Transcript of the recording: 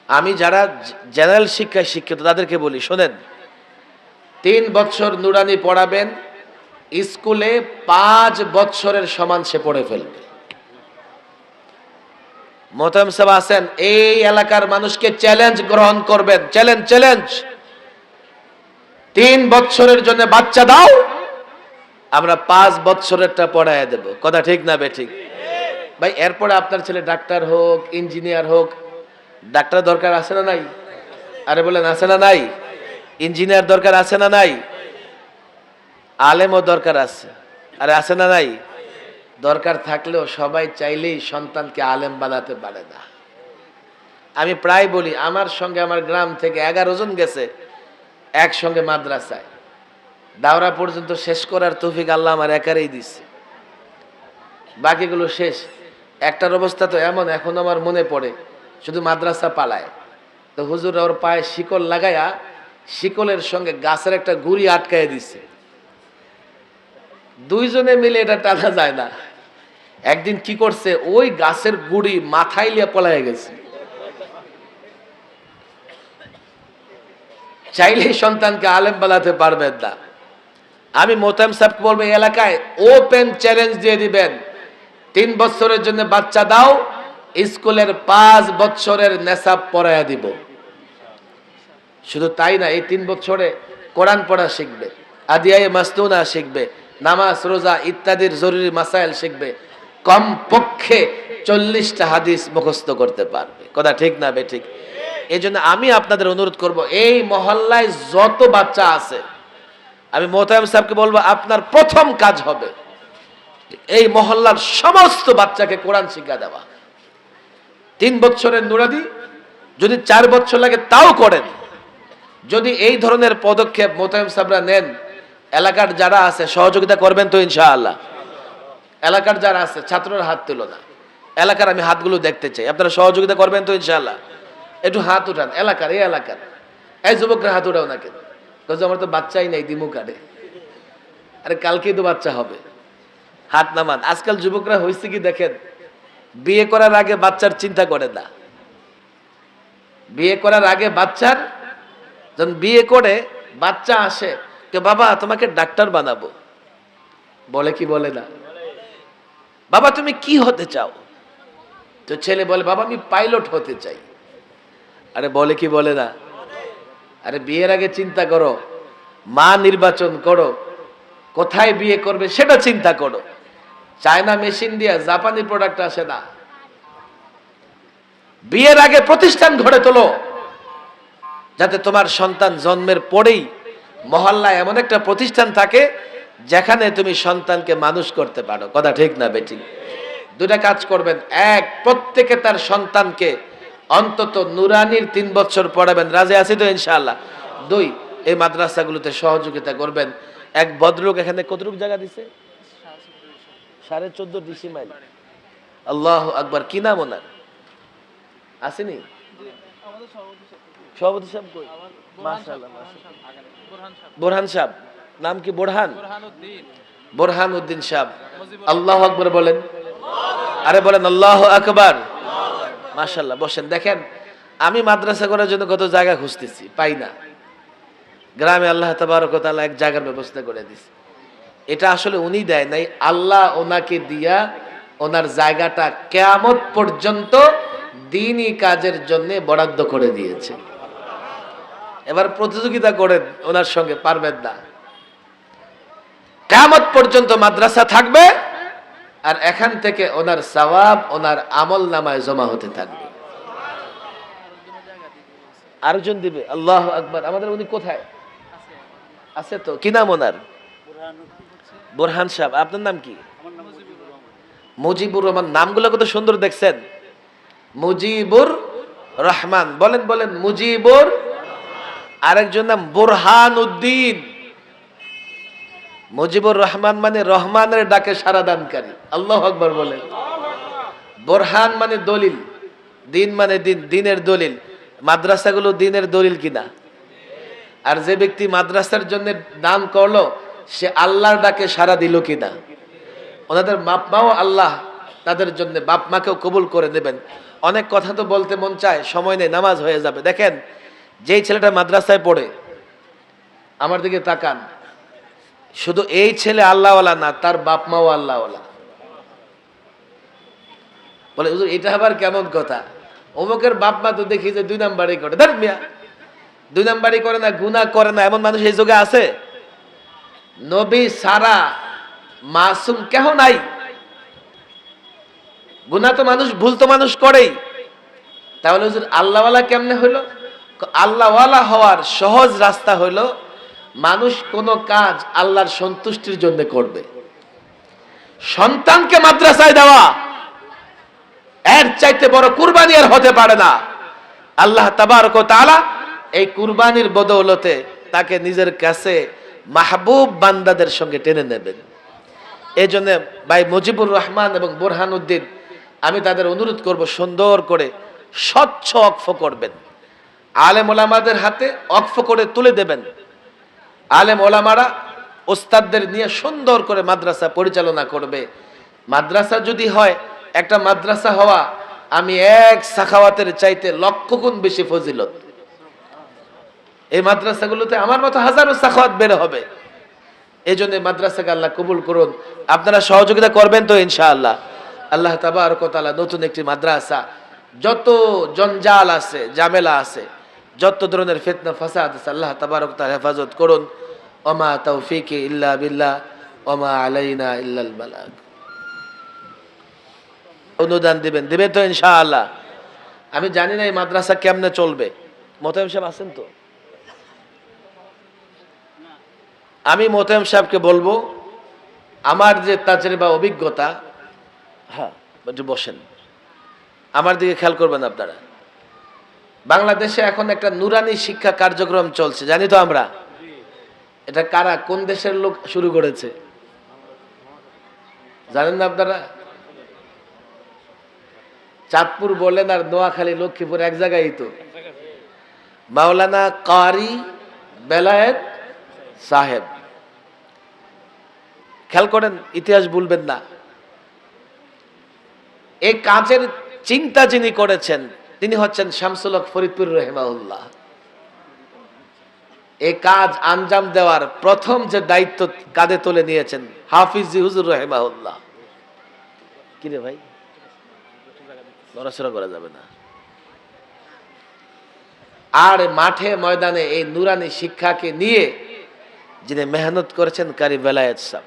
আমি যারা জেনারেল শিক্ষায় শিক্ষিত তাদেরকে বলি, শোনেন, 3 বছর নুরানি পড়াবেন, স্কুলে 5 বছরের সমান সে পড়ে ফেলবে। মোহতারাম সাহেব আছেন, এই এলাকার মানুষকে চ্যালেঞ্জ গ্রহণ করবেন। চ্যালেঞ্জ 3 বছরের জন্য বাচ্চা দাও, আমরা 5 বছরেরটা পড়ায় দেব। কথা ঠিক না বেঠিক? ভাই, এরপরে আপনার ছেলে ডাক্তার হোক, ইঞ্জিনিয়ার হোক, ডাক্তার দরকার আছে না নাই? আরে বলেন, আছে না নাই? ইঞ্জিনিয়ার দরকার আছে না নাই? আলেমও দরকার আছে, আরে আছে না নাই? দরকার থাকলেও সবাই চাইলেই সন্তানকে আলেম বানাতে পারে না। আমি প্রায় বলি, আমার সঙ্গে আমার গ্রাম থেকে 11 জন গেছে একসঙ্গে মাদ্রাসায়, দাওরা পর্যন্ত শেষ করার তৌফিক আল্লাহ আমার একারই দিচ্ছে, বাকিগুলো শেষ। একটার অবস্থা তো এমন, এখন আমার মনে পড়ে, শুধু মাদ্রাসা পালায়, তো হুজুর ওর পায়ে শিকল লাগায়া শিকলের সঙ্গে গাছের একটা গুড়ি আটকায় দিছে। 2 জনে মিলে এটা টানা যায় না। একদিন কি করছে, ওই গাছের গুড়ি মাথায় লিয়ে পলায় গেছে। চাইলেই সন্তানকে আলেম বানাতে পারবেন না। আমি মোহতাম সাহেবকে বলবো, এই এলাকায় ওপেন চ্যালেঞ্জ দিয়ে দিবেন, 3 বছরের জন্য বাচ্চা দাও, স্কুলের 5 বছরের নেশাব পড়ায়া দিব। শুধু তাই না, এই 3 বছরে কোরআন পড়া শিখবে, আদিয়ায়ে মাসনুনা শিখবে, নামাজ রোজা ইত্যাদির জরুরি মাসাইল শিখবে, কম পক্ষে 40টা হাদিস মুখস্থ করতে পারবে। কথা ঠিক না বেঠিক? এই জন্য আমি আপনাদের অনুরোধ করব, এই মহল্লায় যত বাচ্চা আছে, আমি মোহতারাম সাহেবকে বলবো, আপনার প্রথম কাজ হবে এই মহল্লার সমস্ত বাচ্চাকে কোরআন শিক্ষা দেওয়া। 3 বছরের নুরানি, যদি 4 বছর লাগে তাও করেন। যদি এই ধরনের পদক্ষেপ মোহতারাম সাহেবরা নেন, এলাকার যারা আছে সহযোগিতা করবেন তো ইনশাআল্লাহ? এলাকার যারা আছে, ছাত্ররা হাত তুলো না, এলাকার আমি হাতগুলো দেখতে চাই, আপনারা সহযোগিতা করবেন তো ইনশাআল্লাহ? একটু হাত উঠান, এলাকার, এই এলাকার এই যুবকরা হাত উঠাও না কেন? আমার তো বাচ্চাই নাই, দিমু কাটে, আরে কালকেই তো বাচ্চা হবে, হাত নামান। আজকাল যুবকরা হয়েছে কি দেখেন, বিয়ে করার আগে বাচ্চার চিন্তা করে না। বিয়ে করার আগে বাচ্চার, যখন বিয়ে করে বাচ্চা আসে, কে বাবা তোমাকে ডাক্তার বানাবো, বলে কি বলে না? বাবা তুমি কি হতে চাও? তো ছেলে বলে, বাবা আমি পাইলট হতে চাই। আরে বলে কি বলে না? আরে বিয়ের আগে চিন্তা করো, মা নির্বাচন করো, কোথায় বিয়ে করবে সেটা চিন্তা করো। চায়না মেশিন দিয়ে জাপানি প্রোডাক্ট আসে না। বিয়ের আগে প্রতিষ্ঠান গড়ে তোলো, যাতে তোমার সন্তান জন্মের পরেই মহল্লায় এমন একটা প্রতিষ্ঠান থাকে যেখানে তুমি সন্তানকে মানুষ করতে পারো। কথা ঠিক না বেঠিক? 2টা কাজ করবেন। 1, প্রত্যেকে তার সন্তানকে অন্তত নুরানির 3 বছর পড়াবেন। রাজি আছি তো ইনশাআল্লাহ? 2, এই মাদ্রাসাগুলোতে সহযোগিতা করবেন। এক ভদ্রলোক এখানে কতটুকু জায়গা দিছে? 14.5 ডিসি মাইল। আল্লাহু আকবার। কি নাম ওনার? আসেনি সভাপতি সাহেব কই? মাশাআল্লাহ মাশাআল্লাহ। বোরহান সাহেব, নাম কি? বোরহান উদ্দিন সাহেব। আল্লাহু আকবার বলেন। আরে বলেন আল্লাহু আকবার। মাশাআল্লাহ। বসেন। দেখেন, আমি মাদ্রাসা করার জন্য কত জায়গা খুঁজতেছি, পাই না। গ্রামে আল্লাহ তাবারক ওয়া তাআলা এক জায়গার ব্যবস্থা করে দিয়েছে। এটা আসলে উনি দেয় নাই, আল্লাহ ওনাকে দিয়া ওনার জায়গাটা কিয়ামত পর্যন্ত দ্বীনি কাজের জন্য বরাদ্দ করে দিয়েছে। এবার প্রতিযোগিতা করেন ওনার সঙ্গে, পারবেন না। কিয়ামত পর্যন্ত মাদ্রাসা থাকবে, আর এখান থেকে ওনার সওয়াব ওনার আমল নামায় জমা হতে থাকবে। আরেকজন দিবে। আল্লাহু আকবার। আমাদের উনি কোথায় আছে? তো কি নাম ওনার? বোরহান সাহেব। আপনার নাম কি? মুজিবুর রহমান। নামগুলো কত সুন্দর দেখছেন, মুজিবুর রহমান। বলেন বলেন মুজিবুর। আরেকজন নাম বোরহান উদ্দিন। মুজিবুর রহমান মানে রহমানের ডাকে সাড়া দানকারী। আল্লাহু আকবার বলেন। বোরহান মানে দলিল, দিন মানে দিন, দিনের দলিল। মাদ্রাসাগুলো দিনের দলিল কিনা? আর যে ব্যক্তি মাদ্রাসার জন্য দান করলো, সে আল্লাহর ডাকে সাড়া দিল কিনা? ওনাদের বাপ মাও আল্লাহ তাদের জন্য, বাপ মাকেও কবুল করে নেবেন। অনেক কথা তো বলতে মন চায়, সময় নেই, নামাজ হয়ে যাবে। দেখেন, যেই ছেলেটা মাদ্রাসায় পড়ে, আমার দিকে তাকান, শুধু এই ছেলে আল্লাহওয়ালা না, তার বাপ মাও আল্লাহওয়ালা। বলে হুজুর এটা আবার কেমন কথা? অমুকের বাপ মা তো দেখি যে 2 নাম্বারই করে। ধর মিয়া, 2 নাম্বারই করে না, গুনাহ করে না, এমন মানুষ এই যুগে আছে? নবী সারা মাসুম কেহ নাই। গুনাহ তো মানুষ, ভুল তো মানুষ করেই। তাহলে হুজুর আল্লাহওয়ালা কেমনে হইল? আল্লাহওয়ালা হওয়ার সহজ রাস্তা হইল মানুষ কোন কাজ আল্লাহর সন্তুষ্টির জন্য করবে। সন্তানকে মাদ্রাসায় দেওয়া, এর চাইতে বড় কুরবানি আর হতে পারে না। আল্লাহ তাবারক ওয়া তাআলা এই কুরবানির বদৌলতে তাকে নিজের কাছে মাহবুব বান্দাদের সঙ্গে টেনে নেবেন। এই জন্য ভাই মুজিবুর রহমান এবং বোরহানউদ্দিন, আমি তাদের অনুরোধ করব সুন্দর করে স্বচ্ছ ওয়াকফ করবেন, আলেম ওলামাদের হাতে ওয়াকফ করে তুলে দেবেন। আলেম ওলামারা ওস্তাদদের নিয়ে সুন্দর করে মাদ্রাসা পরিচালনা করবে। মাদ্রাসা যদি হয়, একটা মাদ্রাসা হওয়া আমি এক সাখাওয়াতের চাইতে লক্ষ গুণ বেশি ফজিলত। এই মাদ্রাসাগুলোতে আমার মতো হাজারো সাখাওয়াত বের হবে। এই জন্য মাদ্রাসাকে আল্লাহ কবুল করুন। আপনারা সহযোগিতা করবেন তো ইনশাআল্লাহ। আল্লাহ তাবারক ওয়া তাআলা নতুন একটি মাদ্রাসা, যত জঞ্জাল আছে, ঝামেলা আছে, যত ধরনের ফিতনা ফাসাদ আছে, আল্লাহ তাবারক ওয়া তাআলা হেফাজত করুন। ওমা তাওফীকি ইল্লা বিল্লাহ ওমা আলাইনা ইল্লাল বালাগ। অনুদান দিবেন তো ইনশাআল্লাহ। আমি জানি না এই মাদ্রাসা কেমনে চলবে। মোতায়েম সাহেব আছেন তো? আমি মোতায়েম সাহেবকে বলবো, আমার যে তাজরিবা অভিজ্ঞতা, হ্যাঁ একটু বসেন, আমার দিকে খেয়াল করবেন আপনারা। বাংলাদেশে এখন একটা নুরানি শিক্ষা কার্যক্রম চলছে, জানি তো আমরা। এটা কারা, কোন দেশের লোক শুরু করেছে জানেন না আপনারা? চাঁদপুর বলেন আর নোয়াখালী, লক্ষ্মীপুর এক জায়গায় তো। মাওলানা কারি বেলায়েত সাহেব, খেয়াল করেন, ইতিহাস ভুলবেন না। এই কাজের চিন্তা যিনি করেছেন তিনি হচ্ছেন শামসুল হক ফরিদপুর রাহিমাহুল্লাহ। এই কাজ আঞ্জাম দেওয়ার প্রথম যে দায়িত্ব কাঁধে তুলে নিয়েছেন হাফিজ হুজুর রাহিমাহুল্লাহ। কি রে ভাই, নড়াচড়া করা যাবে না। আর মাঠে ময়দানে এই নুরানি শিক্ষাকে নিয়ে যিনি মেহনত করেছেন কারি বেলায়েত সাহেব।